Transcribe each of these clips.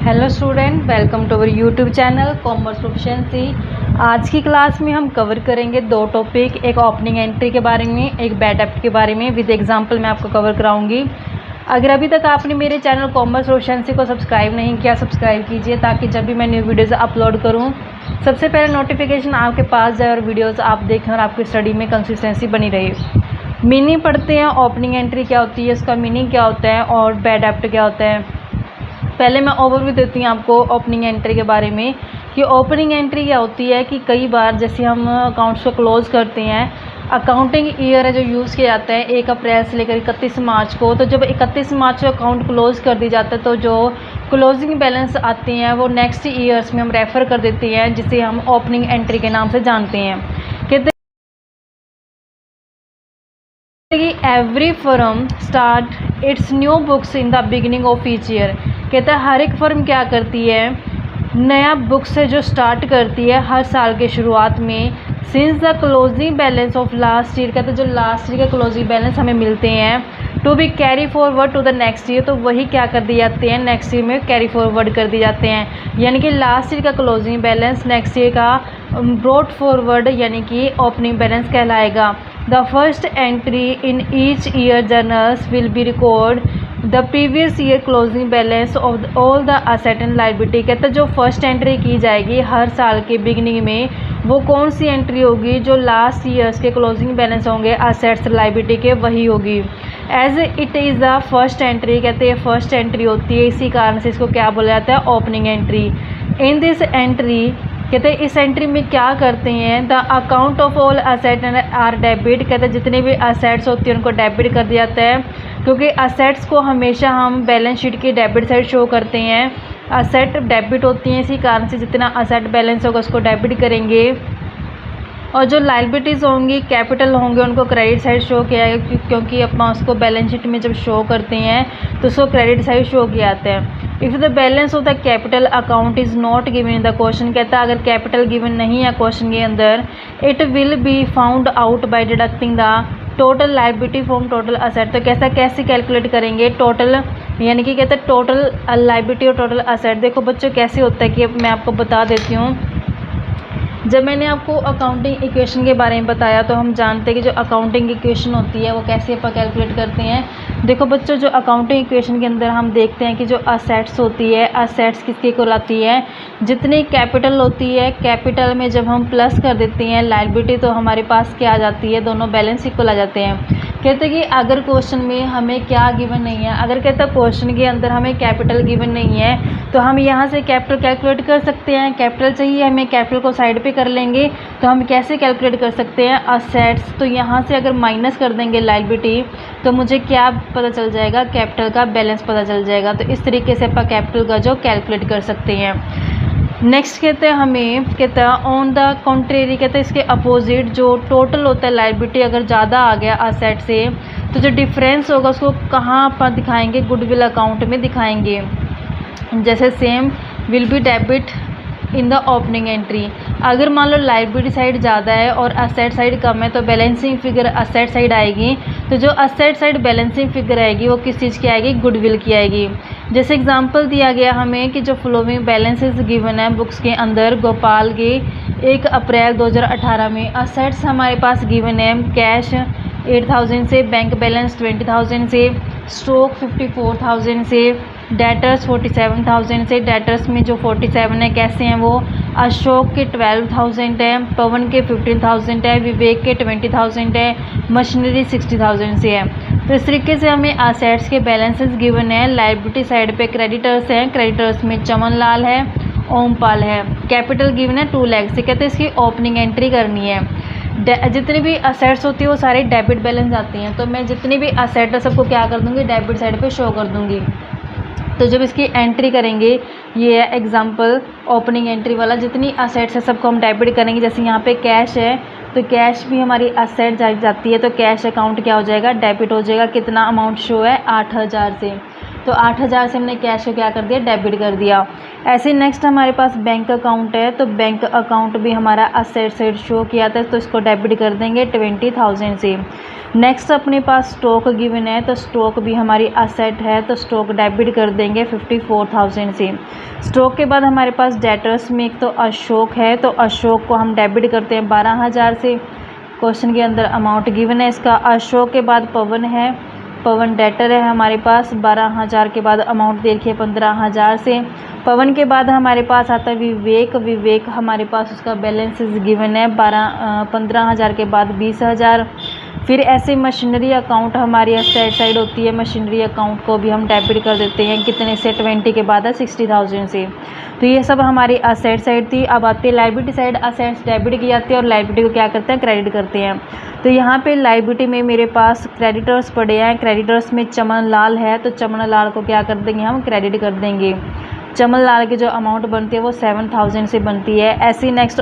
Hello student, welcome to our YouTube channel commerce proficiency. आज की class में हम कवर करेंगे दो टॉपिक, एक ओपनिंग एंट्री के बारे में, एक बैड डेब्ट के बारे में। विद एग्जांपल मैं आपको कवर कराऊंगी। अगर अभी तक आपने मेरे चैनल कॉमर्स प्रोफिशिएंसी को सब्सक्राइब नहीं किया, सब्सक्राइब कीजिए ताकि जब भी मैं न्यू वीडियोज़ अपलोड करूँ सबसे पहले नोटिफिकेशन आपके पास जाए और वीडियोज़ आप देखें और आपकी स्टडी में कंसिस्टेंसी बनी रहे। मीनिंग पढ़ते हैं, ओपनिंग एंट्री क्या होती है, उसका मीनिंग क्या होता है और बैड डेब्ट क्या होता है। पहले मैं ओवरव्यू देती हूँ आपको ओपनिंग एंट्री के बारे में कि ओपनिंग एंट्री क्या होती है। कि कई बार जैसे हम अकाउंट्स को क्लोज़ करते हैं, अकाउंटिंग ईयर है जो यूज़ किया जाता है 1 अप्रैल से लेकर 31 मार्च को। तो जब 31 मार्च को अकाउंट क्लोज़ कर दी जाता है तो जो क्लोजिंग बैलेंस आते हैं वो नेक्स्ट ईयर्स में हम रेफ़र कर देते हैं, जिसे हम ओपनिंग एंट्री के नाम से जानते हैं। कहते every firm start it's new books in the beginning of each year. कहता है हर एक फर्म क्या करती है, नया बुक से जो स्टार्ट करती है हर साल के शुरुआत में। Since the closing balance of last year, कहते हैं जो लास्ट ईयर के क्लोजिंग बैलेंस हमें मिलते हैं to be carry forward to the next year, तो वही क्या कर दिए जाते हैं, नेक्स्ट ईयर में कैरी फॉरवर्ड कर दिए जाते हैं। यानी कि लास्ट ईयर का क्लोजिंग बैलेंस नेक्स्ट ईयर का ब्रॉट फॉरवर्ड यानी कि ओपनिंग बैलेंस कहलाएगा। The first entry in each year journals will be record the previous year closing balance of all the asset and liability. कहते हैं जो first entry की जाएगी हर साल के बिगिनिंग में वो कौन सी एंट्री होगी, जो लास्ट ईयर्स के क्लोजिंग बैलेंस होंगे असेट्स लाइबिलिटी के, वही होगी। As it is the first entry, कहते हैं फर्स्ट एंट्री होती है, इसी कारण से इसको क्या बोला जाता है, opening entry. In this entry, कहते हैं इस एंट्री में क्या करते हैं, the account of all asset and are debit. कहते हैं जितने भी असेट्स होती हैं उनको डेबिट कर दिया जाता है, क्योंकि असेट्स को हमेशा हम बैलेंस शीट की डेबिट साइड शो करते हैं। असेट डेबिट होती हैं, इसी कारण से जितना असेट बैलेंस होगा उसको डेबिट करेंगे, और जो लाइबिलिटीज़ होंगी कैपिटल होंगे उनको क्रेडिट साइड शो किया है, क्योंकि अपना उसको बैलेंस शीट में जब शो करते हैं तो उसको क्रेडिट साइड शो किया जाता है। If the balance of the capital account is not given in the question, कहता है अगर कैपिटल गिवन नहीं है क्वेश्चन के अंदर, it will be found out by deducting the total liability from total asset. तो कैसे कैलकुलेट करेंगे टोटल, यानी कि कहते हैं टोटल लाइबिलिटी और टोटल असेट। देखो बच्चों कैसे होता है कि मैं आपको बता देती हूँ। जब मैंने आपको अकाउंटिंग इक्वेशन के बारे में बताया तो हम जानते हैं कि जो अकाउंटिंग इक्वेशन होती है वो कैसे अपन कैलकुलेट करते हैं। देखो बच्चों, जो अकाउंटिंग इक्वेशन के अंदर हम देखते हैं कि जो असेट्स होती है, असेट्स किसके कहलाती है, जितनी कैपिटल होती है, कैपिटल में जब हम प्लस कर देते हैं लायबिलिटी तो हमारे पास क्या आ जाती है, दोनों बैलेंस इक्वल आ जाते हैं। कहते हैं कि अगर क्वेश्चन में हमें क्या गिवन नहीं है, अगर कहता है क्वेश्चन के अंदर हमें कैपिटल गिवन नहीं है तो हम यहाँ से कैपिटल कैलकुलेट कर सकते हैं। कैपिटल चाहिए हमें, कैपिटल को साइड पे कर लेंगे तो हम कैसे कैलकुलेट कर सकते हैं, असेट्स। तो यहाँ से अगर माइनस कर देंगे लायबिलिटी तो मुझे क्या पता चल जाएगा, कैपिटल का बैलेंस पता चल जाएगा। तो इस तरीके से अपन कैपिटल का जो कैलकुलेट कर सकते हैं। नेक्स्ट कहते हैं हमें, कहते हैं ऑन द कॉन्ट्रेरी, कहते हैं इसके अपोजिट जो टोटल होता है लायबिलिटी अगर ज़्यादा आ गया असेट से तो जो डिफरेंस होगा उसको कहाँ पर दिखाएंगे, गुडविल अकाउंट में दिखाएंगे। जैसे same will be debit in the opening entry. अगर मान लो लायबिलिटी साइड ज़्यादा है और असेट साइड कम है तो बैलेंसिंग फिगर असेट साइड आएगी। तो जो असेट साइड बैलेंसिंग फिगर आएगी वो किस चीज़ की आएगी, गुडविल की आएगी। जैसे एग्जांपल दिया गया हमें कि जो फॉलोइंग बैलेंसेस गिवन है बुक्स के अंदर, गोपाल के 1 अप्रैल 2018 में असेट्स हमारे पास गिवन है, कैश 8000 से, बैंक बैलेंस 20,000 से, स्टॉक 54,000 से, डेटर्स 47,000 से। डेटर्स में जो 47 है कैसे हैं वो, अशोक के 12,000 है, पवन के 15,000 है, विवेक के 20,000 है, मशीनरी 60,000 से है। तो इस तरीके से हमें असेट्स के बैलेंसेस गिवन है। लायबिलिटी साइड पे क्रेडिटर्स हैं, क्रेडिटर्स में चमन लाल है, ओमपाल है। कैपिटल गिवन है 2 लाख से, कहते हैं इसकी ओपनिंग एंट्री करनी है। जितनी भी असेट्स होती है वो सारे डेबिट बैलेंस आती हैं, तो मैं जितनी भी असेट है सबको क्या कर दूँगी, डेबिट साइड पे शो कर दूँगी। तो जब इसकी एंट्री करेंगे, ये है एग्जांपल ओपनिंग एंट्री वाला, जितनी असेट्स है सबको हम डेबिट करेंगे। जैसे यहाँ पे कैश है तो कैश भी हमारी असेट जाती है, तो कैश अकाउंट क्या हो जाएगा, डेबिट हो जाएगा। कितना अमाउंट शो है, 8,000 से। तो 8,000 से हमने कैश को क्या कर दिया, डेबिट कर दिया। ऐसे नेक्स्ट हमारे पास बैंक अकाउंट है, तो बैंक अकाउंट भी हमारा असेट साइड शो किया था, तो इसको डेबिट कर देंगे 20,000 से। नेक्स्ट अपने पास स्टॉक गिवन है, तो स्टॉक भी हमारी असेट है, तो स्टॉक डेबिट कर देंगे 54,000 से। स्टॉक के बाद हमारे पास डेटर्स में एक तो अशोक है, तो अशोक को हम डेबिट करते हैं 12,000 से। क्वेश्चन के अंदर अमाउंट गिवन है इसका। अशोक के बाद पवन है, पवन डेटर है हमारे पास 12,000 के बाद अमाउंट देखिए 15,000 से। पवन के बाद हमारे पास आता है विवेक, विवेक हमारे पास उसका बैलेंस गिवन है 15,000 के बाद 20,000। फिर ऐसे मशीनरी अकाउंट हमारी असेट साइड होती है, मशीनरी अकाउंट को भी हम डेबिट कर देते हैं कितने से, 20 के बाद है 60,000 से। तो ये सब हमारी असेट साइड थी। अब आती है लाइबिलिटी साइड, असेट्स डेबिट की जाती है और लाइबिलिटी को क्या करते हैं, क्रेडिट करते हैं। तो यहाँ पे लाइबिलिटी में मेरे पास क्रेडिटर्स पड़े हैं, क्रेडिटर्स में चमन लाल है, तो चमन लाल को क्या कर देंगे, हम क्रेडिट कर देंगे। चमन लाल की जो अमाउंट बनती है वो 7,000 से बनती है। ऐसी नेक्स्ट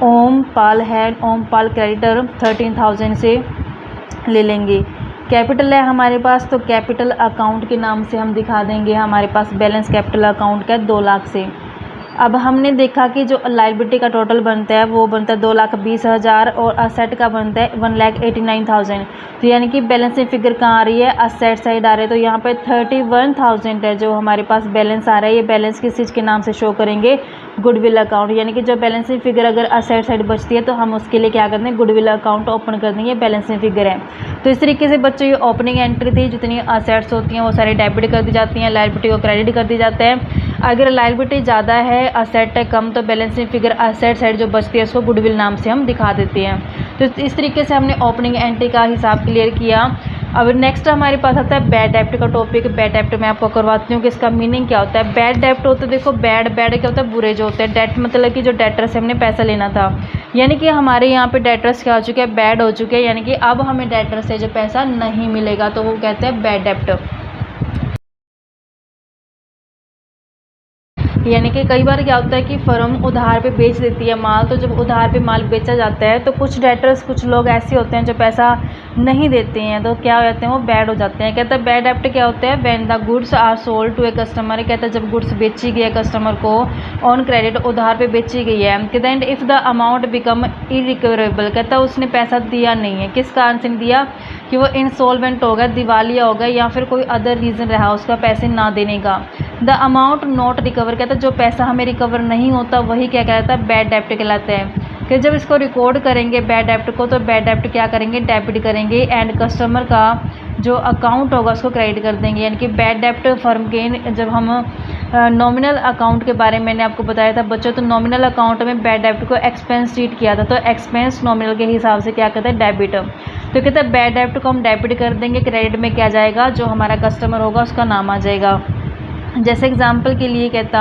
ओम पाल है, ओम पाल क्रेडिटर 13,000 से ले लेंगे। कैपिटल है हमारे पास, तो कैपिटल अकाउंट के नाम से हम दिखा देंगे, हमारे पास बैलेंस कैपिटल अकाउंट का 2 लाख से। अब हमने देखा कि जो लाइबिलिटी का टोटल बनता है वो बनता है 2,20,000 और असेट का बनता है 1,89,000। तो यानी कि बैलेंसिंग फिगर कहाँ आ रही है, असेट साइड आ रही है। तो यहाँ पे 31,000 है जो हमारे पास बैलेंस आ रहा है। ये बैलेंस किस चीज़ के नाम से शो करेंगे, गुडविल अकाउंट। यानी कि जो बैलेंसिंग फिगर अगर असेट साइड बचती है तो हम उसके लिए क्या करते हैं, गुडविल अकाउंट ओपन कर देंगे, बैलेंसिंग फिगर है। तो इस तरीके से बच्चों ये ओपनिंग एंट्री थी, जितनी असेट्स होती हैं वो सारी डेबिट कर दी जाती हैं, लाइबिलिटी को क्रेडिट कर दी जाता है। अगर लाइबिलिटी ज़्यादा है असेट है कम, तो बैलेंसिंग फिगर असेट साइड जो बचती है उसको गुडविल नाम से हम दिखा देते हैं। तो इस तरीके से हमने ओपनिंग एंट्री का हिसाब क्लियर किया। अब नेक्स्ट हमारे पास आता है बैड डेब्ट का टॉपिक। बैड डेब्ट मैं आपको करवाती हूँ कि इसका मीनिंग क्या होता है। बैड डेब्ट होता है, देखो बैड क्या होता है, बुरे जो होते हैं। डेट मतलब कि जो डेटर से हमने पैसा लेना था, यानी कि हमारे यहाँ पे डेटर्स क्या हो चुके हैं, बैड हो चुके हैं, यानी कि अब हमें डेटर से जो पैसा नहीं मिलेगा, तो वो कहते हैं बैड डेब्ट। यानी कि कई बार क्या होता है कि फर्म उधार पे बेच देती है माल, तो जब उधार पे माल बेचा जाता है तो कुछ डेटर्स, कुछ लोग ऐसे होते हैं जो पैसा नहीं देते हैं, तो क्या हो जाते हैं, वो बैड हो जाते हैं। कहता है बैड डेब्ट क्या होता है, when the goods are sold to a customer. कहता है जब गुड्स बेची गई है कस्टमर को ऑन क्रेडिट, उधार पे बेची गई है। कहता है if the amount become irrecoverable, कहता है उसने पैसा दिया नहीं है, किस कारण से नहीं दिया, कि वो इंसॉल्वेंट हो गया, दिवालिया हो गया, या फिर कोई अदर रीज़न रहा उसका पैसे ना देने का। द अमाउंट नॉट रिकवर, कहता है जो पैसा हमें रिकवर नहीं होता वही क्या कहलाता है, बैड डेब्ट कहलाता है। कि जब इसको रिकॉर्ड करेंगे बैड डेब्ट को, तो बैड डेब्ट क्या करेंगे, डेबिट करेंगे, एंड कस्टमर का जो अकाउंट होगा उसको क्रेडिट कर देंगे। यानी कि बैड डेब्ट फर्म के, जब हम नॉमिनल अकाउंट के बारे में मैंने आपको बताया था बच्चों, तो नॉमिनल अकाउंट में बैड डेब्ट को एक्सपेंस ट्रीट किया था, तो एक्सपेंस नॉमिनल के हिसाब से क्या कहता है, डेबिट। तो कहते हैं बैड डेब्ट को हम डेबिट कर देंगे, क्रेडिट में क्या जाएगा, जो हमारा कस्टमर होगा उसका नाम आ जाएगा। जैसे एग्जाम्पल के लिए कहता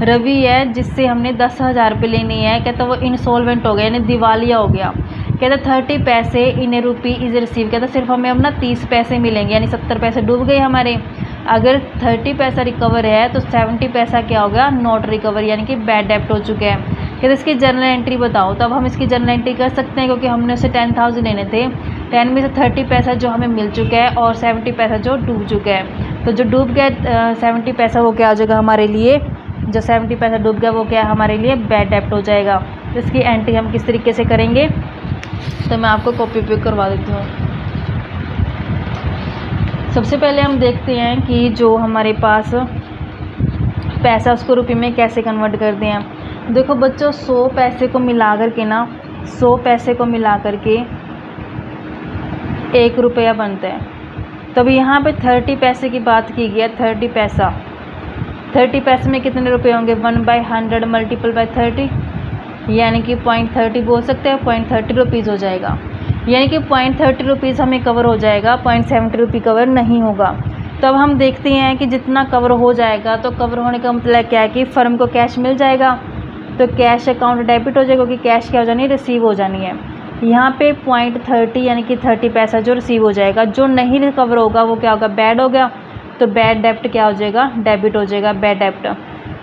रवि है जिससे हमने 10,000 रुपये लेनी है, कहता वो इंसॉल्वेंट हो गया यानी दिवालिया हो गया। कहता 30 पैसे इन रुपी इज रिसीव, कहता सिर्फ हमें अपना 30 पैसे मिलेंगे, यानी 70 पैसे डूब गए हमारे। अगर 30 पैसा रिकवर है तो 70 पैसा क्या हो गया, नॉट रिकवर, यानी कि बैड डेब्ट हो चुके हैं। कहते इसकी जर्नल एंट्री बताओ, तो अब हम इसकी जर्नल एंट्री कर सकते हैं क्योंकि हमने उसे 10,000 लेने थे, 10 में से 30 पैसा जो हमें मिल चुका है और 70 पैसा जो डूब चुका है। तो जो डूब गया 70 पैसा वो क्या हो जाएगा हमारे लिए, जो 70 पैसा डूब गया वो क्या हमारे लिए बैड डेब्ट हो जाएगा। तो इसकी एंट्री हम किस तरीके से करेंगे, तो मैं आपको कॉपी पे करवा देती हूँ। सबसे पहले हम देखते हैं कि जो हमारे पास पैसा उसको रुपये में कैसे कन्वर्ट करते हैं। देखो बच्चों 100 पैसे को मिला कर के ना, 100 पैसे को मिला कर के 1 रुपया बनता है। तब यहाँ पे 30 पैसे की बात की गई है, 30 पैसा, 30 पैसे में कितने रुपए होंगे, 1/100 मल्टीपल बाय 30, यानी कि 0.30 बोल सकते हैं, 0.30 रुपीज़ हो जाएगा। यानी कि 0.30 रुपीज़ हमें कवर हो जाएगा, 0.70 रुपये कवर नहीं होगा। तो अब हम देखते हैं कि जितना कवर हो जाएगा, तो कवर होने का मतलब क्या है कि फर्म को कैश मिल जाएगा, तो कैश अकाउंट डेबिट हो जाएगा, क्योंकि कैश क्या हो जानी है, रिसीव हो जानी है। यहाँ पे 0.30 यानी कि 30 पैसा जो रिसीव हो जाएगा, जो नहीं रिकवर होगा वो क्या होगा, बैड हो गया, तो बैड डेब्ट क्या हो जाएगा, डेबिट हो जाएगा, बैड डेब्ट।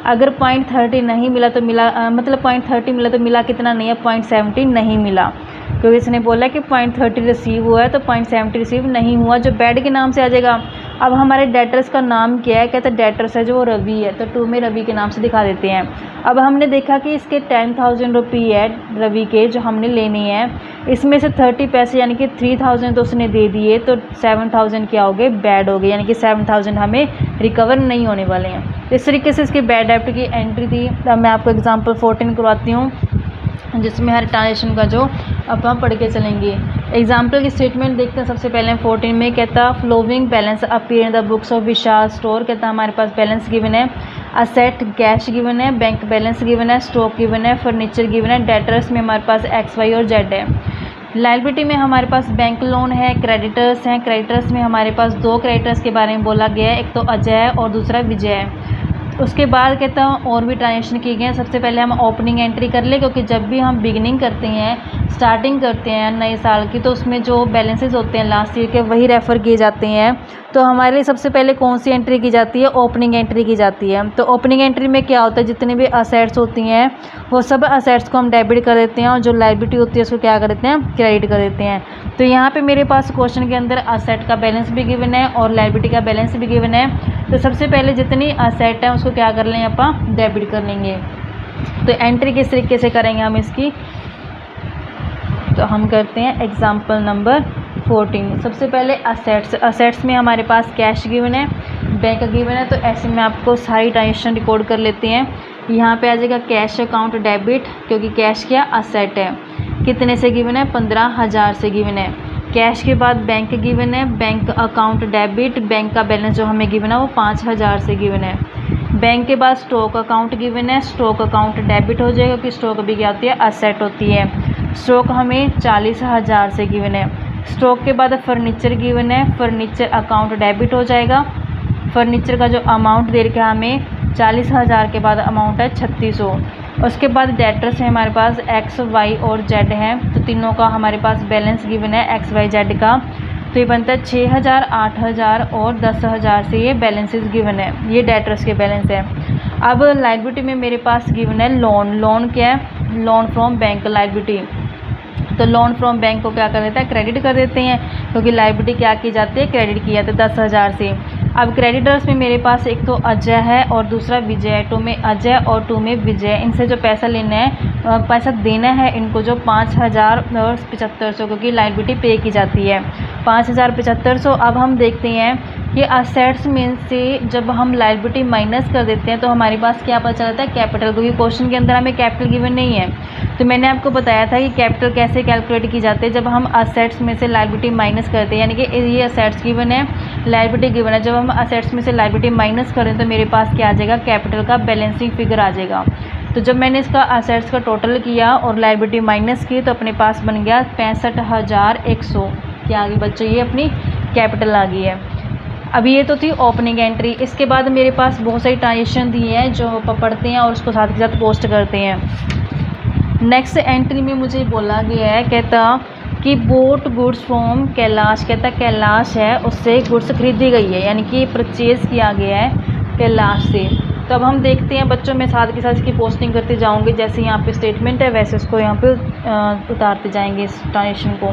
अगर 0.30 नहीं मिला तो मिला मतलब 0.30 मिला तो मिला कितना नहीं है, 0.70 नहीं मिला। क्योंकि इसने बोला कि 0.30 रिसीव हुआ है तो 0.70 रिसीव नहीं हुआ, जो बैड के नाम से आ जाएगा। अब हमारे डेटर्स का नाम क्या है, कहते हैं डेटर्स है जो वो रवि है, तो 2 में रवि के नाम से दिखा देते हैं। अब हमने देखा कि इसके 10,000 रुपये है रवि के जो हमने लेने हैं, इसमें से 30 पैसे यानी कि 3,000 तो उसने दे दिए, तो 7,000 क्या हो गए, बैड हो गए, यानी कि 7,000 हमें रिकवर नहीं होने वाले हैं। इस तरीके से इसकी बैड डेब्ट की एंट्री थी। अब मैं आपको एग्जांपल 14 करवाती हूँ, जिसमें हर ट्रांजेक्शन का जो अपन पढ़ के चलेंगे। एग्जाम्पल की स्टेटमेंट देखते हैं। सबसे पहले 14 में कहता following balance appear in the books of Vishal store. कहता हमारे पास बैलेंस गिवन है, असेट कैश गिवन है, बैंक बैलेंस गिवन है, स्टॉक गिवन है, फर्नीचर गिवन है, डेटर्स में हमारे पास एक्स वाई और जेड है। लाइबिलिटी में हमारे पास बैंक लोन है, क्रेडिटर्स हैं। क्रेडिटर्स में हमारे पास 2 क्रेडिटर्स के बारे में बोला गया है, एक तो अजय है और दूसरा विजय है। उसके बाद कहता हूँ और भी ट्रांजेक्शन किए गए हैं। सबसे पहले हम ओपनिंग एंट्री कर ले, क्योंकि जब भी हम बिगिनिंग करते हैं, स्टार्टिंग करते हैं नए साल की, तो उसमें जो बैलेंसेस होते हैं लास्ट ईयर के वही रेफ़र किए जाते हैं। तो हमारे लिए सबसे पहले कौन सी एंट्री की जाती है, ओपनिंग एंट्री की जाती है। तो ओपनिंग एंट्री में क्या होता है, जितने भी असेट्स होती हैं वो सब असेट्स को हम डेबिट कर देते हैं, और जो लायबिलिटी होती है उसको क्या कर देते हैं, क्रेडिट कर देते हैं। तो यहाँ पे मेरे पास क्वेश्चन के अंदर असेट का बैलेंस भी गिवन है और लायबिलिटी का बैलेंस भी गिवन है। तो सबसे पहले जितनी असेट है उसको क्या कर लें, अपन डेबिट कर लेंगे। तो एंट्री किस तरीके से करेंगे हम इसकी, तो हम करते हैं एग्जाम्पल नंबर 14। सबसे पहले असेट्स में हमारे पास कैश गिवन है, बैंक गिवन है। तो ऐसे में आपको सारी ट्रांजेक्शन रिकॉर्ड कर लेते हैं। यहाँ पे आ जाएगा कैश अकाउंट डेबिट, क्योंकि कैश क्या असेट है। कितने से गिवन है, 15,000 से गिवन है। कैश के बाद बैंक गिवन है, बैंक अकाउंट डेबिट, बैंक का बैलेंस जो हमें गिवन है वो 5,000 से गिवन है। बैंक के बाद स्टॉक अकाउंट गिवन है, स्टॉक अकाउंट डेबिट हो जाएगा, क्योंकि स्टॉक भी क्या होती है, असेट होती है। स्टॉक हमें 40,000 से गिवन है। स्टॉक के बाद फर्नीचर गिवन है, फर्नीचर अकाउंट डेबिट हो जाएगा। फर्नीचर का जो अमाउंट दे रखा है हमें 40,000 के बाद अमाउंट है 3600। उसके बाद डेटर्स है हमारे पास एक्स वाई और जेड है, तो तीनों का हमारे पास बैलेंस गिवन है एक्स वाई जेड का। तो ये बनता है 6,000, 8,000 और 10,000 से ये बैलेंसेस गिवन है, ये डेटर्स के बैलेंस है। अब लायबिलिटी में मेरे पास गिवन है लोन। लोन क्या है, लोन फ्रॉम बैंक लायबिलिटी। तो लोन फ्रॉम बैंक को क्या कर देता है, क्रेडिट कर देते हैं, क्योंकि लायबिलिटी क्या की जाती है, क्रेडिट की जाती है 10,000 से। अब क्रेडिटर्स में मेरे पास एक तो अजय है और दूसरा विजय है। 2 में अजय और 2 में विजय। इनसे जो पैसा लेना है, पैसा देना है इनको, जो 5,000 और 7,500, क्योंकि लायबिलिटी पे की जाती है 5,000 7,500। अब हम देखते हैं कि असेट्स में से जब हम लायबिलिटी माइनस कर देते हैं तो हमारे पास क्या पता चलता है, कैपिटल, क्योंकि क्वेश्चन के अंदर हमें कैपिटल गिवन नहीं है। तो मैंने आपको बताया था कि कैपिटल कैसे कैलकुलेट की जाती है, जब हम असेट्स में से लायबिलिटी माइनस करते हैं, यानी कि ये असेट्स गिवन है, लायबिलिटी गिवन है। जब हम असेट्स में से लायबिलिटी माइनस करें तो मेरे पास क्या आ जाएगा, कैपिटल का बैलेंसिंग फिगर आ जाएगा। तो जब मैंने इसका असेट्स का टोटल किया और लायबिलिटी माइनस की तो अपने पास बन गया 65,100। क्या आ गई बच्चों, ये अपनी कैपिटल आ गई है। अभी ये तो थी ओपनिंग एंट्री। इसके बाद मेरे पास बहुत सारी ट्रांजेक्शन दी हैं जो पढ़ते हैं और उसको साथ के साथ पोस्ट करते हैं। नेक्स्ट एंट्री में मुझे बोला गया है, कहता कि बोट गुड्स फ्रॉम कैलाश। कहता कैलाश है उससे गुड्स खरीदी गई है, यानी कि परचेज़ किया गया है कैलाश से। तो अब हम देखते हैं बच्चों, में साथ के साथ इसकी पोस्टिंग करते जाऊंगी, जैसे यहाँ पे स्टेटमेंट है वैसे उसको यहाँ पे उतारते जाएंगे इस ट्रांजेक्शन को।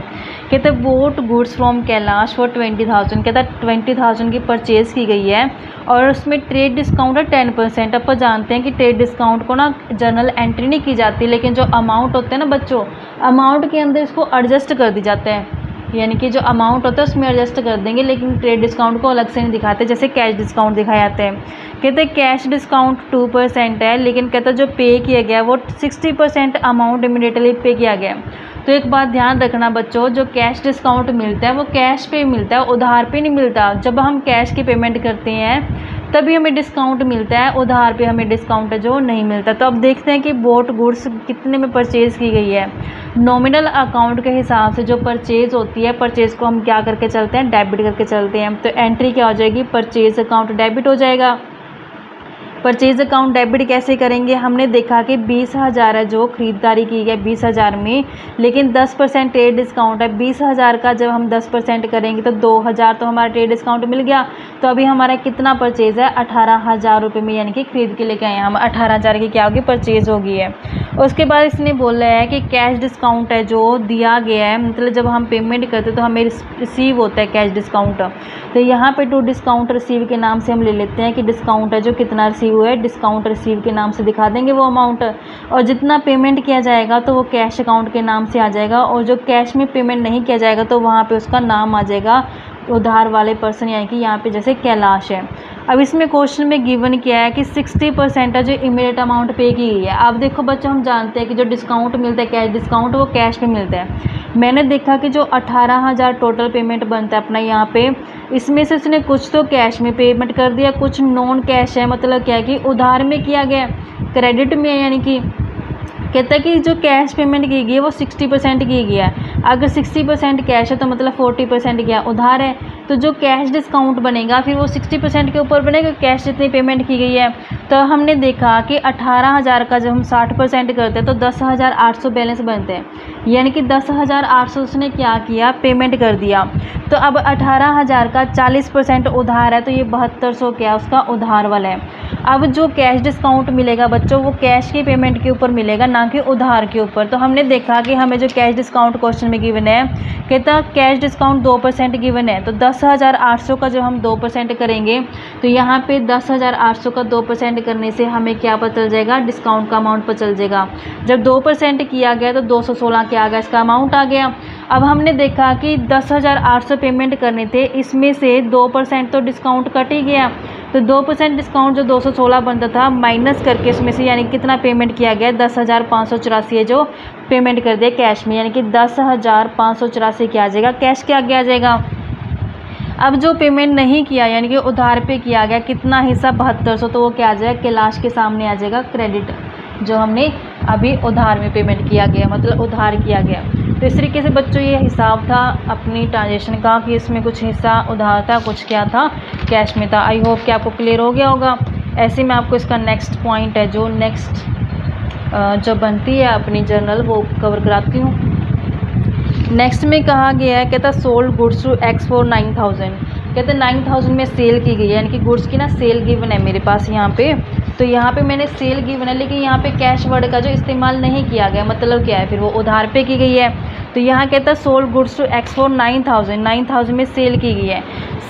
कहते हैं boat goods from Kailash for 20,000। कहता है 20,000 की परचेज़ की गई है और उसमें ट्रेड डिस्काउंट है 10%। अब जानते हैं कि ट्रेड डिस्काउंट को ना जर्नल एंट्री नहीं की जाती, लेकिन जो अमाउंट होते हैं ना बच्चों, अमाउंट के अंदर इसको एडजस्ट कर दी जाता है, यानी कि जो अमाउंट होता है उसमें एडजस्ट कर देंगे, लेकिन ट्रेड डिस्काउंट को अलग से नहीं दिखाते, जैसे कैश डिस्काउंट दिखाए जाते हैं। कहते हैं कैश डिस्काउंट 2% है, लेकिन कहता है जो पे किया गया वो 60% अमाउंट इमीडिएटली पे किया गया। तो एक बात ध्यान रखना बच्चों, जो कैश डिस्काउंट मिलता है वो कैश पे मिलता है, उधार पे नहीं मिलता। जब हम कैश की पेमेंट करते हैं तभी हमें डिस्काउंट मिलता है, उधार पे हमें डिस्काउंट जो नहीं मिलता। तो अब देखते हैं कि बोट गुड्स कितने में परचेज़ की गई है। नॉमिनल अकाउंट के हिसाब से जो परचेज़ होती है, परचेज़ को हम क्या करके चलते हैं, डेबिट करके चलते हैं। तो एंट्री क्या हो जाएगी, परचेज़ अकाउंट डेबिट हो जाएगा। परचेज अकाउंट डेबिट कैसे करेंगे, हमने देखा कि 20,000 है जो ख़रीदारी की गई 20,000 में, लेकिन 10% ट्रेड डिस्काउंट है। 20,000 का जब हम 10% करेंगे तो 2,000 तो हमारा ट्रेड डिस्काउंट मिल गया। तो अभी हमारा कितना परचेज़ है 18,000 रुपये में, यानी कि खरीद के लेके आए हैं हम 18,000 की क्या होगी परचेज़ होगी है। उसके बाद इसने बोला है कि कैश डिस्काउंट है जो दिया गया है, मतलब जब हम पेमेंट करते तो हमें रिसीव होता है कैश डिस्काउंट। तो यहाँ पे टू डिस्काउंट रिसीव के नाम से हम ले लेते हैं कि डिस्काउंट है जो कितना रिसीव हुआ है, डिस्काउंट रिसीव के नाम से दिखा देंगे वो अमाउंट, और जितना पेमेंट किया जाएगा तो वो कैश अकाउंट के नाम से आ जाएगा, और जो कैश में पेमेंट नहीं किया जाएगा तो वहाँ पे उसका नाम आ जाएगा उधार वाले पर्सन, यानी कि यहाँ पे जैसे कैलाश है। अब इसमें क्वेश्चन में गिवन किया है कि 60% है जो इमीडिएट अमाउंट पे की गई है। अब देखो बच्चों, हम जानते हैं कि जो डिस्काउंट मिलता है कैश डिस्काउंट वो कैश पे मिलता है। मैंने देखा कि जो 18,000 टोटल पेमेंट बनता है अपना यहाँ पे, इसमें से उसने कुछ तो कैश में पेमेंट कर दिया, कुछ नॉन कैश है, मतलब क्या है कि उधार में किया गया, क्रेडिट में है, यानी कि कहता है कि जो कैश पेमेंट की गई है वो 60% की गई है। अगर 60% कैश है तो मतलब 40% क्या उधार है। तो जो कैश डिस्काउंट बनेगा फिर वो 60% के ऊपर बनेगा कैश जितनी पेमेंट की गई है। तो हमने देखा कि 18,000 का जब हम 60% करते हैं तो 10,800 बैलेंस बनते हैं, यानी कि 10,800 उसने क्या किया पेमेंट कर दिया। तो अब 18,000 का 40% उधार है, तो ये 7200 क्या उसका उधार वाला है। अब जो कैश डिस्काउंट मिलेगा बच्चों वो कैश की पेमेंट के ऊपर मिलेगा, ना कि उधार के ऊपर। तो हमने देखा कि हमें जो कैश डिस्काउंट क्वेश्चन में गिवन है, कहता कैश डिस्काउंट 2% गिवन है, तो 10,800 का जब हम 2% करेंगे तो यहाँ पे 10,800 का 2% करने से हमें क्या पता चल जाएगा, डिस्काउंट का अमाउंट पता चल जाएगा। जब 2% किया गया तो 216 क्या आ गया, इसका अमाउंट आ गया। अब हमने देखा कि 10,800 पेमेंट करने थे, इसमें से 2% तो डिस्काउंट कट ही गया। तो 2% डिस्काउंट जो 216 बनता था माइनस करके इसमें से यानी कितना पेमेंट किया गया, 10,584 है जो पेमेंट कर दिया कैश में, यानी कि 10,584 क्या आ जाएगा कैश के आगे आ जाएगा। अब जो पेमेंट नहीं किया यानी कि उधार पे किया गया कितना हिस्सा 7200, तो वो क्या आ जाएगा कैलाश के सामने आ जाएगा क्रेडिट, जो हमने अभी उधार में पेमेंट किया गया, मतलब उधार किया गया। तो इस तरीके से बच्चों ये हिसाब था अपनी ट्रांजेक्शन का कि इसमें कुछ हिस्सा उधार था, कुछ क्या था कैश में था। आई होप कि आपको क्लियर हो गया होगा। ऐसे में आपको इसका नेक्स्ट पॉइंट है जो नेक्स्ट जो बनती है अपनी जर्नल वो कवर कराती हूँ। नेक्स्ट में कहा गया है, कहता sold goods to X for 9,000, कहते 9,000 में सेल की गई है, यानी कि गुड्स की ना सेल गिवन है मेरे पास यहाँ पे। तो यहाँ पे मैंने सेल गिवन है, लेकिन यहाँ पे कैश वर्ड का जो इस्तेमाल नहीं किया गया, मतलब क्या है फिर वो उधार पे की गई है। तो यहाँ कहता sold goods to X for 9,000, 9,000 में सेल की गई है।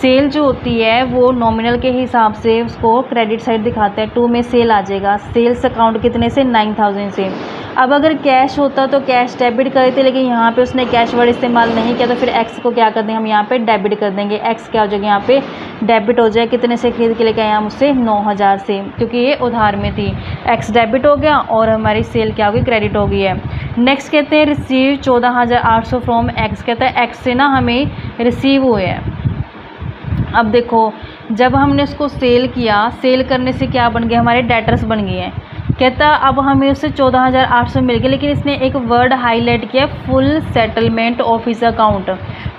सेल जो होती है वो नॉमिनल के हिसाब से उसको क्रेडिट साइड दिखाता है, 2 में सेल आ जाएगा। सेल्स अकाउंट कितने से 9,000 से। अब अगर कैश होता तो कैश डेबिट करे थे, लेकिन यहाँ पे उसने कैश वर्ड इस्तेमाल नहीं किया, तो फिर एक्स को क्या कर देंगे हम यहाँ पे डेबिट कर देंगे। एक्स क्या हो जाएगा यहाँ पे डेबिट हो जाए, कितने से खरीद के लेके आए हम उससे 9,000 से, क्योंकि ये उधार में थी। एक्स डेबिट हो गया और हमारी सेल क्या होगी क्रेडिट हो गई है। नेक्स्ट कहते हैं रिसीव 14,800 फ्रॉम एक्स, कहता है एक्स से ना हमें रिसीव हुए हैं। अब देखो जब हमने उसको सेल किया, सेल करने से क्या बन गया हमारे डेटर्स बन गए हैं। कहता अब हमें उससे 14,800 मिल गए, लेकिन इसने एक वर्ड हाईलाइट किया full settlement of his account.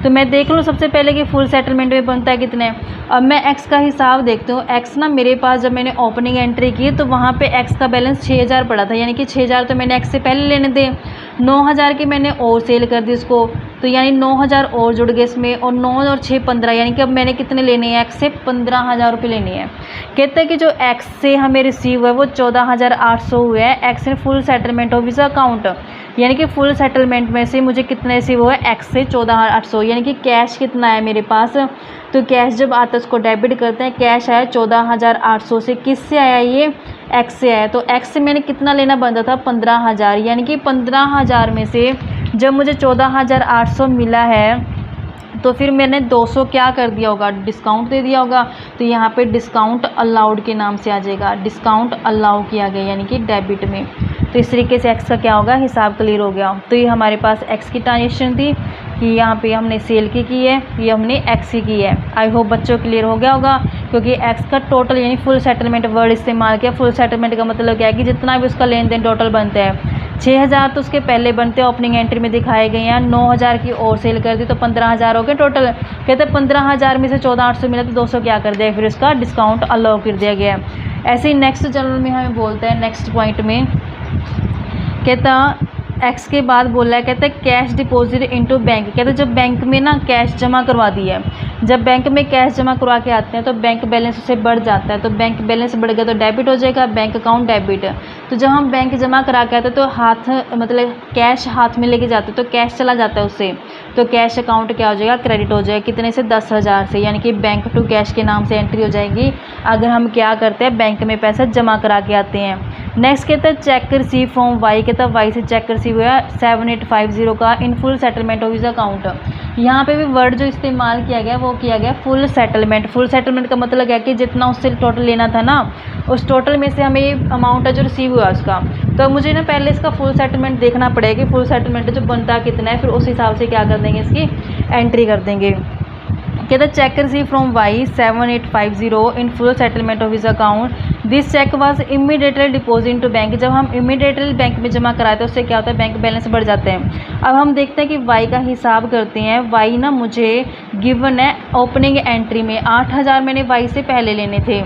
तो मैं देख लूँ सबसे पहले कि फुल सेटलमेंट में बनता है कितने। अब मैं एक्स का हिसाब देखती हूँ। एक्स ना मेरे पास जब मैंने ओपनिंग एंट्री की तो वहाँ पे एक्स का बैलेंस 6,000 पड़ा था, यानी कि 6,000 तो मैंने एक्स से पहले लेने थे। 9,000 की मैंने और सेल कर दी उसको, तो यानी 9,000 और जुड़ गए इसमें, और 9 और 6 15, यानी कि अब मैंने कितने लेने हैं एक्स से 15,000 रुपये लेने हैं। कहते हैं कि जो एक्स से हमें रिसीव है वो 14,800 हुए हैं। एक्स ने full settlement of his account, यानी कि फुल सेटलमेंट में से मुझे कितने रिसीव हुआ है एक्स से 14,800, यानी कि कैश कितना है मेरे पास। तो कैश जब आता है उसको डेबिट करते हैं। कैश आया 14,800 से, किससे आया ये एक्स से आया। तो एक्स से मैंने कितना लेना बनता था 15,000, यानी कि 15,000 में से जब मुझे 14,800 मिला है तो फिर मैंने 200 क्या कर दिया होगा डिस्काउंट दे दिया होगा। तो यहाँ पे डिस्काउंट अलाउड के नाम से आ जाएगा, डिस्काउंट अलाउ किया गया यानी कि डेबिट में। तो इस तरीके से एक्स का क्या होगा हिसाब क्लियर हो गया। तो ये हमारे पास एक्स की ट्रांजेक्शन थी कि यहाँ पे हमने सेल की है, ये हमने एक्स की है। आई होप बच्चों क्लियर हो गया होगा, क्योंकि एक्स का टोटल यानी फुल सेटलमेंट वर्ड इस्तेमाल किया। फुल सेटलमेंट का मतलब क्या है कि जितना भी उसका लेन देन टोटल बनता है, 6,000 तो उसके पहले बनते हैं ओपनिंग एंट्री में दिखाए गए हैं, 9,000 की और सेल कर दी तो 15,000 हो गए टोटल। कहते हैं 15,000 में से 14,800 मिला तो 200 क्या कर दिया फिर उसका डिस्काउंट अलाउ कर दिया गया है। ऐसे ही नेक्स्ट जनरल में हमें बोलता है, नेक्स्ट पॉइंट में कहता एक्स के बाद बोला है, कहते हैं कैश डिपॉजिट इनटू बैंक। कहते हैं जब बैंक में ना कैश जमा करवा दी है, जब बैंक में कैश जमा करवा के आते हैं तो बैंक बैलेंस उससे बढ़ जाता है, तो बैंक बैलेंस बढ़ गया तो डेबिट हो जाएगा, बैंक अकाउंट डेबिट। तो जब हम बैंक जमा करा के आते हैं तो हाथ मतलब कैश हाथ में लेके जाते हैं तो कैश चला जाता है उससे, तो कैश अकाउंट क्या हो जाएगा, क्रेडिट हो जाएगा। कितने से, 10,000 से, यानी कि बैंक टू कैश के नाम से एंट्री हो जाएगी अगर हम क्या करते हैं, बैंक में पैसा जमा करा के आते हैं। नेक्स्ट कहता है चेक रिसीव फ्रॉम वाई। कहता है वाई से चेक रिसीव हुआ 7850 का इन full settlement of his account. यहाँ पे भी वर्ड जो इस्तेमाल किया गया वो किया गया फुल सेटलमेंट। फुल सेटलमेंट का मतलब है कि जितना उससे टोटल लेना था ना, उस टोटल में से हमें अमाउंट है जो रिसीव हुआ उसका, तो मुझे ना पहले इसका फुल सेटलमेंट देखना पड़ेगा कि फुल सेटलमेंट जो बनता कितना है, फिर उस हिसाब से क्या कर देंगे, इसकी एंट्री कर देंगे। कहता है cheque receive from Y 7850 in full settlement of his account. This cheque was immediately deposit into bank. जब हम इमीडिएटली बैंक में जमा कराते हैं उससे क्या होता है, बैंक बैलेंस बढ़ जाते हैं। अब हम देखते हैं कि वाई का हिसाब करते हैं। वाई ना मुझे गिवन है ओपनिंग एंट्री में 8,000 मैंने वाई से पहले लेने थे।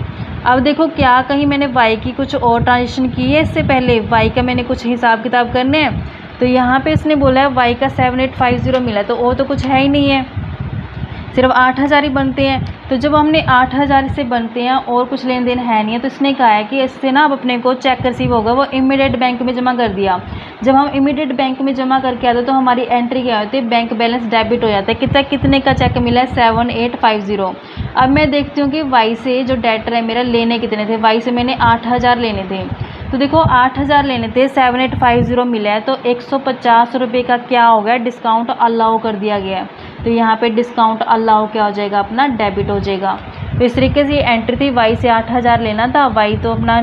अब देखो क्या कहीं मैंने वाई की कुछ और ट्रांजेक्शन की है इससे पहले, वाई का मैंने कुछ हिसाब किताब करने हैं, तो यहाँ पे इसने बोला है वाई का 7850 मिला है, तो और तो कुछ है ही नहीं है, सिर्फ 8,000 ही बनते हैं। तो जब हमने 8,000 से बनते हैं और कुछ लेन देन है नहीं है, तो इसने कहा है कि इससे ना अब अपने को चेक रिसीव होगा, वो इमीडिएट बैंक में जमा कर दिया। जब हम इमीडिएट बैंक में जमा करके आते तो हमारी एंट्री क्या होती है, बैंक बैलेंस डेबिट हो जाता है। कितने का चेक मिला है, 7850। अब मैं देखती हूँ कि वाई से जो डेटर है मेरा लेने कितने थे, वाई से मैंने 8,000 लेने थे, तो देखो 8,000 लेने थे, 7850 मिला है, तो 150 रुपये का क्या हो गया, डिस्काउंट अलाउ कर दिया गया है। तो यहाँ पे डिस्काउंट अलाउ क्या हो जाएगा, अपना डेबिट हो जाएगा। तो इस तरीके से ये एंट्री थी, वाई से 8,000 लेना था, वाई तो अपना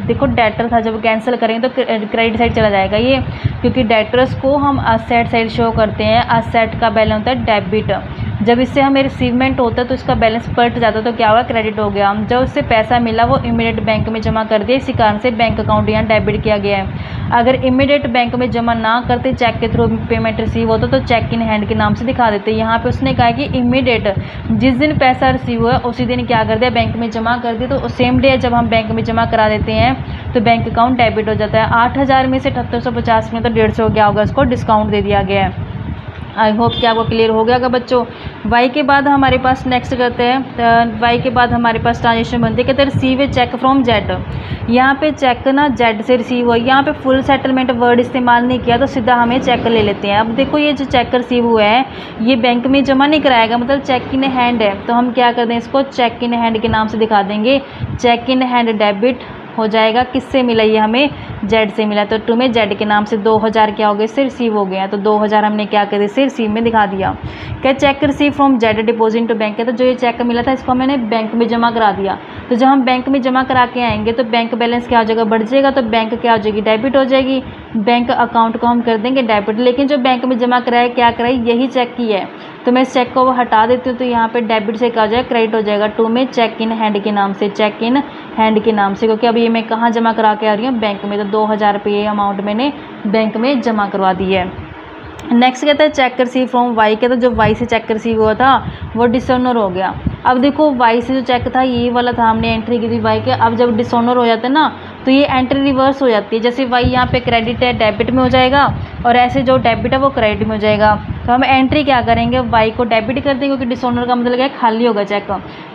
देखो डेटर था, जब कैंसिल करेंगे तो क्रेडिट साइड चला जाएगा ये, क्योंकि डेटर्स को हम असेट साइड शो करते हैं, असेट का बैलेंस होता है डेबिट। जब इससे हमें रिसीवमेंट होता है तो इसका बैलेंस पलट जाता है, तो क्या हुआ, क्रेडिट हो गया। जब उससे पैसा मिला वो इमीडिएट बैंक में जमा कर दिया, इसी कारण से बैंक अकाउंट यहाँ डेबिट किया गया है। अगर इमीडिएट बैंक में जमा ना करते, चेक के थ्रू पेमेंट रिसीव होता तो चेक इन हैंड के नाम से दिखा देते। यहाँ पे उसने कहा कि इमीडिएट जिस दिन पैसा रिसीव हुआ उसी दिन क्या कर दिया, बैंक में जमा कर दिया। तो सेम डे जब हम बैंक में जमा करा देते हैं तो बैंक अकाउंट डेबिट हो जाता है। 8,000 में से 7850 में तो 150 क्या होगा, उसको डिस्काउंट दे दिया गया है। आई होप कि आपको क्लियर हो गया बच्चों। वाई के बाद हमारे पास नेक्स्ट करते हैं, वाई के बाद हमारे पास ट्रांजेक्शन बनती है, कहते हैं receive a cheque from Z. यहाँ पे चेक ना जेड से रिसीव हुआ, यहाँ पे फुल सेटलमेंट वर्ड इस्तेमाल नहीं किया तो सीधा हमें चेक ले लेते हैं। अब देखो ये जो चेक रिसीव हुआ है ये बैंक में जमा नहीं कराएगा, मतलब चेक इन हैंड है, तो हम क्या कर दें, इसको चेक इन हैंड के नाम से दिखा देंगे। चेक इन हैंड डेबिट हो जाएगा, किससे मिला ये हमें, जेड से मिला, तो टू में जेड के नाम से 2,000 क्या हो गए, इससे रिसीव हो गया, तो 2,000 हमने क्या कर दिया, इससे रिसीव में दिखा दिया। क्या cheque receive from Z deposit to bank है, तो जो ये चेक मिला था इसको मैंने बैंक में जमा करा दिया। तो जब हम बैंक में जमा करा के आएंगे तो बैंक बैलेंस क्या हो जाएगा, बढ़ जाएगा, तो बैंक क्या हो जाएगी, डेबिट हो जाएगी। बैंक अकाउंट को हम कर देंगे डेबिट, लेकिन जो बैंक में जमा कराया क्या कराई, यही चेक की है, तो मैं इस चेक को हटा देती हूँ, तो यहाँ पे डेबिट से क्या हो जाएगा, क्रेडिट हो जाएगा। टू में चेक इन हैंड के नाम से, चेक इन हैंड के नाम से, क्योंकि अब ये मैं कहाँ जमा करा के आ रही हूँ, बैंक में, तो 2,000 रुपये अमाउंट मैंने बैंक में जमा करवा दी है। नेक्स्ट कहता है चेक रिसीव फ्रॉम वाई। कहता है जो वाई से चेक रिसीव हुआ था वो डिसऑनर हो गया। अब देखो वाई से जो चेक था ये वाला था, हमने एंट्री की थी वाई के, अब जब डिसऑनर हो जाता है ना तो ये एंट्री रिवर्स हो जाती है। जैसे वाई यहाँ पे क्रेडिट है डेबिट में हो जाएगा, और ऐसे जो डेबिट है वो क्रेडिट में हो जाएगा। तो हम एंट्री क्या करेंगे, वाई को डेबिट कर देंगे, क्योंकि डिसऑनर का मतलब है खाली होगा चेक,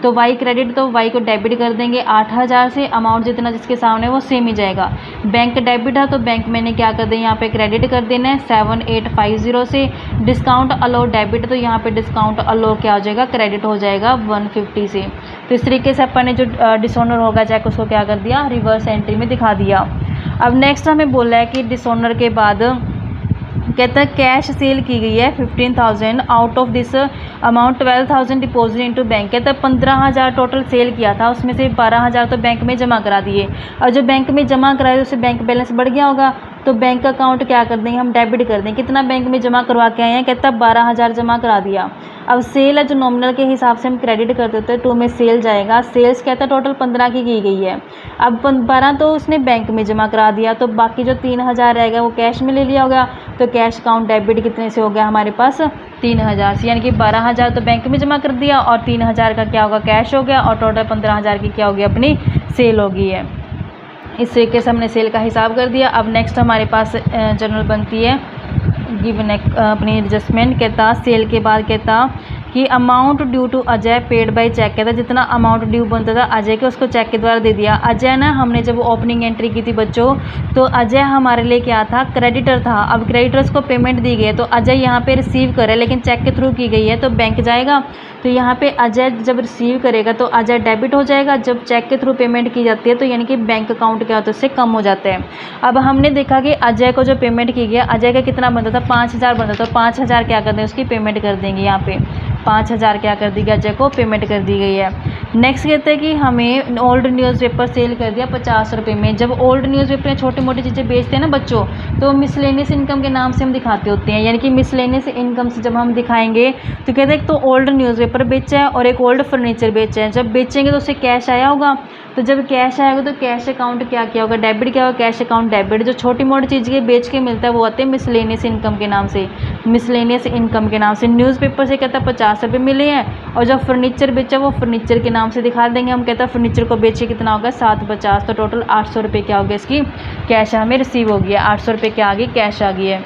तो वाई क्रेडिट, तो वाई को डेबिट कर देंगे। 8,000 से अमाउंट जितना जिसके सामने वो सेम ही जाएगा। बैंक डेबिट है तो बैंक मैंने क्या कर दें, यहाँ पे क्रेडिट कर देना है 7850 से। डिस्काउंट अलो डेबिट, तो यहाँ पे डिस्काउंट अलो क्या हो जाएगा, क्रेडिट हो जाएगा 150 से। तो इस तरीके से अपन ने जो डिसऑनर होगा चेक उसको क्या कर दिया, रिवर्स एंट्री में दिखा दिया। अब नेक्स्ट हमें बोला है कि डिसऑनर के बाद कहता है कैश सेल की गई है 15,000, out of this amount 12,000 deposit into bank. कहता है 15,000 टोटल सेल किया था, उसमें से 12,000 तो बैंक में जमा करा दिए, और जो बैंक में जमा कराए उससे बैंक बैलेंस बढ़ गया होगा, तो बैंक अकाउंट क्या कर देंगे, हम डेबिट कर देंगे। कितना बैंक में जमा करवा के आए हैं, कहता 12,000 जमा करा दिया। अब सेल है जो नॉमिनल के हिसाब से हम क्रेडिट कर देते हैं, टू में सेल जाएगा। सेल्स कहता है टोटल 15 की गई है, अब 12 तो उसने बैंक में जमा करा दिया, तो बाकी जो 3,000 रहेगा वो कैश में ले लिया होगा। तो कैश अकाउंट डेबिट कितने से हो गया हमारे पास, 3,000 से, यानी कि 12,000 तो बैंक में जमा कर दिया और 3,000 का क्या होगा, कैश हो गया, और टोटल 15,000 की क्या होगी, अपनी सेल हो गई है। इस तरीके से हमने सेल का हिसाब कर दिया। अब नेक्स्ट हमारे पास जर्नल बनती है गिवन अपनी एडजस्टमेंट। कहता सेल के बाद कहता कि amount due to Ajay paid by cheque. कहता जितना अमाउंट ड्यू बनता था अजय के उसको चेक के द्वारा दे दिया। अजय ना हमने जब ओपनिंग एंट्री की थी बच्चों, तो अजय हमारे लिए क्या था, क्रेडिटर था। अब क्रेडिटर्स को पेमेंट दी गई है तो अजय यहाँ पे रिसीव करे, लेकिन चेक के थ्रू की गई है तो बैंक जाएगा। तो यहाँ पे अजय जब रिसीव करेगा तो अजय डेबिट हो जाएगा। जब चेक के थ्रू पेमेंट की जाती है तो यानी कि बैंक अकाउंट क्या होता है उससे कम हो जाता है। अब हमने देखा कि अजय को जो पेमेंट की गया, अजय का कितना बनता था, 5000 बनता था। तो 5000 क्या कर दें उसकी पेमेंट कर देंगे। यहाँ पे 5000 क्या कर दी गई, अजय को पेमेंट कर दी गई है। नेक्स्ट कहते हैं कि हमें ओल्ड न्यूज़पेपर सेल कर दिया 50 रुपये में। जब ओल्ड न्यूज़पेपर छोटी मोटी चीज़ें बेचते हैं ना बच्चों, तो मिसलेनियस इनकम के नाम से हम दिखाते होते हैं। यानी कि मिसलेनियस इनकम से जब हम दिखाएंगे तो कहते हैं तो ओल्ड न्यूज़पेपर बेचा है और एक ओल्ड फर्नीचर बेचा है। जब बेचेंगे तो उससे कैश आया होगा, तो जब कैश आएगा तो कैश अकाउंट क्या किया होगा, डेबिट क्या होगा, कैश अकाउंट डेबिट। जो छोटी मोटी चीज़ के बेच के मिलता है वो आते हैं मिसलेनियस इनकम के नाम से। मिसलेनियस इनकम के नाम से न्यूज़पेपर से कहता है 50 रुपये मिले हैं, और जो फर्नीचर बेचा वो फर्नीचर के नाम से दिखा देंगे हम। कहता है फर्नीचर को बेचे कितना होगा 750, तो टोटल 800 रुपये क्या हो गया इसकी कैश हमें रिसीव हो गया। 800 रुपये क्या आ गई, कैश आ गई है।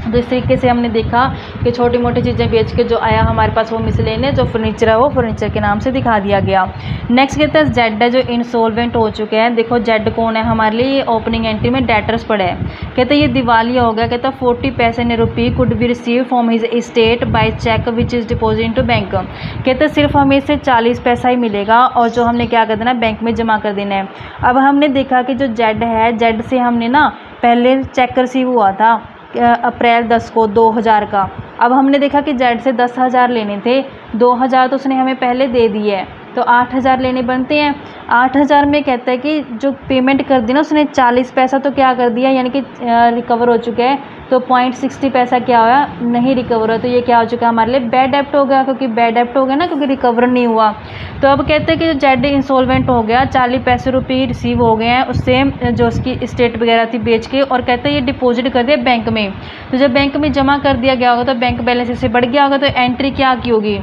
तो इस तरीके से हमने देखा कि छोटी मोटी चीज़ें बेच के जो आया हमारे पास वो मिसलेनियस, जो फर्नीचर है वो फर्नीचर के नाम से दिखा दिया गया। नेक्स्ट कहते हैं जेड है जो इंसॉल्वेंट हो चुके हैं। देखो जेड कौन है हमारे लिए, ये ओपनिंग एंट्री में डेटर्स पड़े हैं। कहते हैं ये दिवालिया हो गया। कहता है 40 पैसे in rupee could be received from his estate by cheque which is deposit into bank. कहते हैं सिर्फ हमें इससे 40 पैसा ही मिलेगा और जो हमने क्या कर देना बैंक में जमा कर देना है। अब हमने देखा कि जो जेड है, जेड से हमने ना पहले चेक रिसीव हुआ था अप्रैल 10 को 2000 का। अब हमने देखा कि जेड से 10,000 लेने थे, 2000 तो उसने हमें पहले दे दिए है, तो 8000 लेने बनते हैं। 8000 में कहता है कि जो पेमेंट कर दी ना उसने 40 पैसा तो क्या कर दिया, यानी कि रिकवर हो चुके हैं। तो 0.60 पैसा क्या हुआ, नहीं रिकवर हुआ। तो ये क्या हो चुका है हमारे लिए बैड डेप्ट हो गया, क्योंकि बैड डेप्ट हो गया ना, क्योंकि रिकवर नहीं हुआ। तो अब कहते हैं कि जो जेड इंसॉल्वेंट हो गया, 40 पैसे रुपये रिसीव हो गए हैं उससे, जो उसकी स्टेट वगैरह थी बेच के, और कहते हैं ये डिपॉजिट कर दिया बैंक में। तो जब बैंक में जमा कर दिया गया होगा तो बैंक बैलेंस इससे बढ़ गया होगा, तो एंट्री क्या की होगी,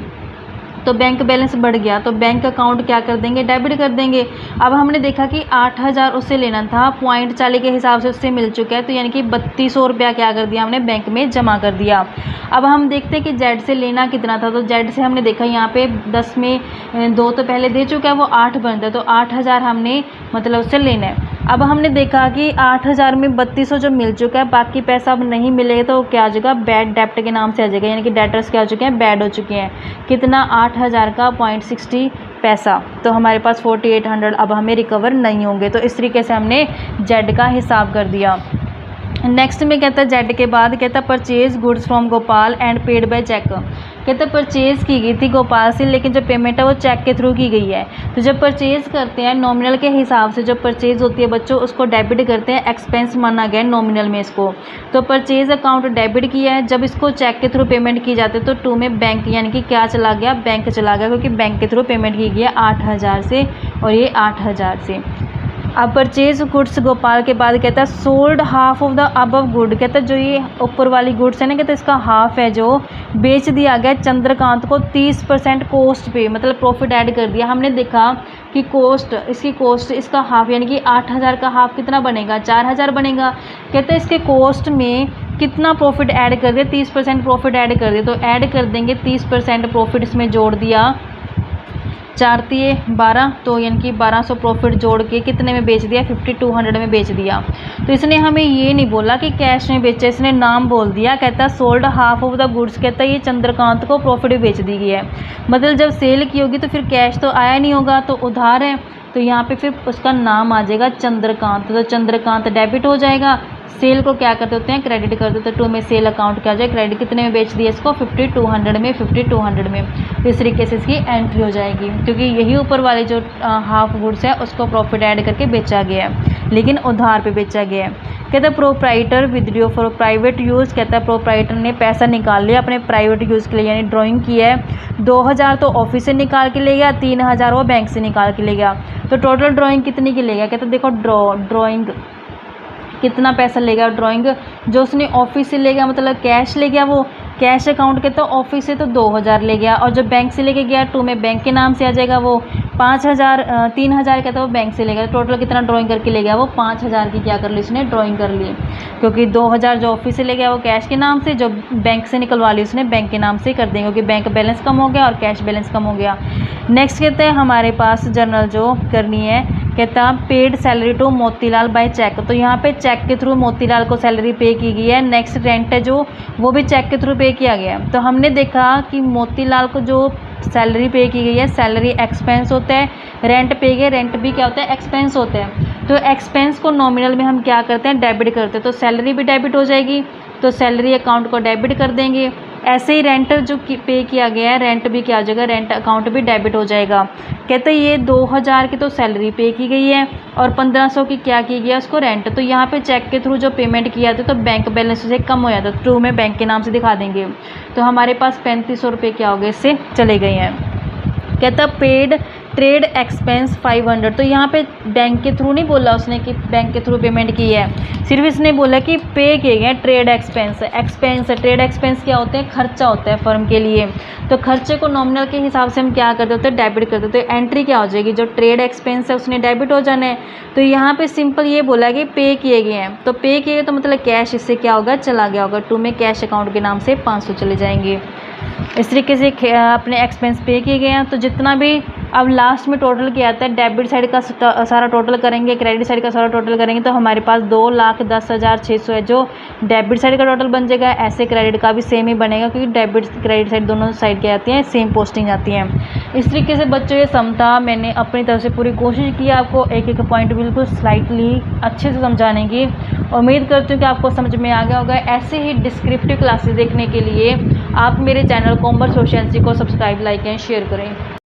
तो बैंक बैलेंस बढ़ गया, तो बैंक अकाउंट क्या कर देंगे, डेबिट कर देंगे। अब हमने देखा कि 8000 उससे लेना था, 0.40 के हिसाब से उससे मिल चुका है, तो यानी कि 3200 रुपया क्या कर दिया हमने बैंक में जमा कर दिया। अब हम देखते हैं कि जेड से लेना कितना था, तो जेड से हमने देखा यहाँ पे 10 में 2 तो पहले दे चुका है, वो 8 बनता है, तो 8000 हमने मतलब उससे लेना है। अब हमने देखा कि 8000 में 3200 जो मिल चुका है, बाकी पैसा अब नहीं मिलेगा, तो क्या आ जाएगा, बैड डेप्ट के नाम से आ जाएगा, यानी कि डेटर्स क्या हो चुके हैं, बैड हो चुके हैं। कितना, 8000 का 0.60 पैसा, तो हमारे पास 4800 अब हमें रिकवर नहीं होंगे। तो इस तरीके से हमने जेड का हिसाब कर दिया। नेक्स्ट में कहता है जेड के बाद कहता है purchase goods from Gopal and paid by cheque. कहता है परचेज़ की गई थी गोपाल से, लेकिन जो पेमेंट है वो चेक के थ्रू की गई है। तो जब परचेज़ करते हैं नॉमिनल के हिसाब से, जो परचेज़ होती है बच्चों उसको डेबिट करते हैं, एक्सपेंस माना गया नॉमिनल में इसको। तो परचेज़ अकाउंट डेबिट किया है, जब इसको चेक के थ्रू पेमेंट की जाती है तो 2 में बैंक, यानी कि क्या चला गया, बैंक चला गया, क्योंकि बैंक के थ्रू पेमेंट की गई है 8000 से और ये 8000 से। अब परचेज गुड्स गोपाल के बाद कहता है sold half of the above good. कहता है जो ये ऊपर वाली गुड्स है ना, कहता है इसका हाफ है जो बेच दिया गया चंद्रकांत को 30% कॉस्ट पे, मतलब प्रॉफिट ऐड कर दिया। हमने देखा कि कॉस्ट, इसकी कॉस्ट, इसका हाफ यानी कि 8000 का हाफ कितना बनेगा, 4000 बनेगा। कहते हैं इसके कॉस्ट में कितना प्रॉफिट ऐड कर दिया, 30% प्रॉफिट ऐड कर दिया। तो ऐड कर देंगे 30% प्रॉफिट इसमें जोड़ दिया, 4×3=12, तो यानी कि 1200 प्रॉफिट जोड़ के कितने में बेच दिया, 5200 में बेच दिया। तो इसने हमें ये नहीं बोला कि कैश में बेचा, इसने नाम बोल दिया। कहता है sold half of the goods, कहता है ये चंद्रकांत को प्रॉफिट बेच दी गई है। मतलब जब सेल की होगी तो फिर कैश तो आया नहीं होगा, तो उधार है, तो यहाँ पे फिर उसका नाम आ जाएगा चंद्रकांत। तो चंद्रकांत डेबिट हो जाएगा, सेल को क्या करते होते हैं, क्रेडिट करते होते हैं। 2 में सेल अकाउंट क्या हो जाए, क्रेडिट कितने में बेच दिया इसको, 5200 में, 5200 में। तो इस तरीके से इसकी एंट्री हो जाएगी, क्योंकि यही ऊपर वाले जो हाफ गुड्स है उसको प्रॉफिट ऐड करके बेचा गया है, लेकिन उधार पे बेचा गया है। कहता है proprietor withdraw for private use. कहता है प्रोप्राइटर ने पैसा निकाल लिया अपने प्राइवेट यूज़ के लिए, यानी ड्राइंग की है। 2000 तो ऑफिस से निकाल के ले गया, 3000 वो बैंक से निकाल के ले गया। तो टोटल ड्राइंग कितनी की ले गया, कहता है देखो ड्राइंग कितना पैसा लेगा, ड्राइंग जो उसने ऑफिस से ले गया मतलब कैश ले गया वो कैश अकाउंट के तो ऑफिस से तो 2000 ले गया, और जो बैंक से लेके गया 2 में बैंक के नाम से आ जाएगा वो 5000, 3000 का तो वो बैंक से ले गया। टोटल कितना ड्राइंग करके ले गया वो 5000 की क्या कर ली उसने ड्राइंग कर ली, क्योंकि 2000 जो ऑफिस से ले गया वो कैश के नाम से, जो बैंक से निकलवा ली उसने बैंक के नाम से कर देंगे, क्योंकि बैंक बैलेंस कम हो गया और कैश बैलेंस कम हो गया। नेक्स्ट कहते हैं हमारे पास जर्नल जो करनी है, कहता paid salary to Motilal by cheque. तो यहाँ पे चेक के थ्रू मोतीलाल को सैलरी पे की गई है। नेक्स्ट रेंट है जो वो भी चेक के थ्रू पे किया गया है। तो हमने देखा कि मोतीलाल को जो सैलरी पे की गई है, सैलरी एक्सपेंस होता है, रेंट पे गए, रेंट भी क्या होता है एक्सपेंस होता है। तो एक्सपेंस को नॉमिनल में हम क्या करते हैं डेबिट करते हैं, तो सैलरी भी डेबिट हो जाएगी, तो सैलरी अकाउंट को डेबिट कर देंगे। ऐसे ही रेंट जो पे किया गया है रेंट भी क्या हो जाएगा, रेंट अकाउंट भी डेबिट हो जाएगा। कहते हैं ये 2000 की तो सैलरी पे की गई है और 1500 की क्या की गई है उसको रेंट। तो यहाँ पे चेक के थ्रू जो पेमेंट किया था तो बैंक बैलेंस से कम हो जाता है, ट्रू में बैंक के नाम से दिखा देंगे। तो हमारे पास 3500 रुपये क्या हो गए इससे चले गए हैं। कहता पेड ट्रेड एक्सपेंस 500। तो यहाँ पे बैंक के थ्रू नहीं बोला उसने कि बैंक के थ्रू पेमेंट की है, सिर्फ इसने बोला कि पे किए गए trade expense. Expense trade expense क्या होते हैं, खर्चा होता है फर्म के लिए। तो खर्चे को नॉमिनल के हिसाब से हम क्या करते होते हैं डेबिट करते होते हैं। तो एंट्री क्या हो जाएगी, जो ट्रेड एक्सपेंस है उसने डेबिट हो जाना है। तो यहाँ पे सिंपल ये बोला कि पे किए गए हैं, तो पे किए गए तो मतलब कैश इससे क्या होगा चला गया होगा, टू में कैश अकाउंट के नाम से 500 चले जाएंगे। इस तरीके से अपने एक्सपेंस पे किए गए हैं। तो जितना भी अब लास्ट में टोटल क्या आता है, डेबिट साइड का सारा टोटल करेंगे, क्रेडिट साइड का सारा टोटल करेंगे, तो हमारे पास 2,10,600 है जो डेबिट साइड का टोटल बन जाएगा। ऐसे क्रेडिट का भी सेम ही बनेगा, क्योंकि डेबिट क्रेडिट साइड दोनों साइड क्या आती हैं सेम पोस्टिंग आती हैं। इस तरीके से बच्चों ये सम था। मैंने अपनी तरफ से पूरी कोशिश की आपको एक एक पॉइंट बिल्कुल स्लाइटली अच्छे से समझाने की। उम्मीद करती हूँ कि आपको समझ में आ गया होगा। ऐसे ही डिस्क्रिप्टिव क्लासेस देखने के लिए आप मेरे चैनल कॉमर्स प्रोficiency को सब्सक्राइब, लाइक एंड शेयर करें।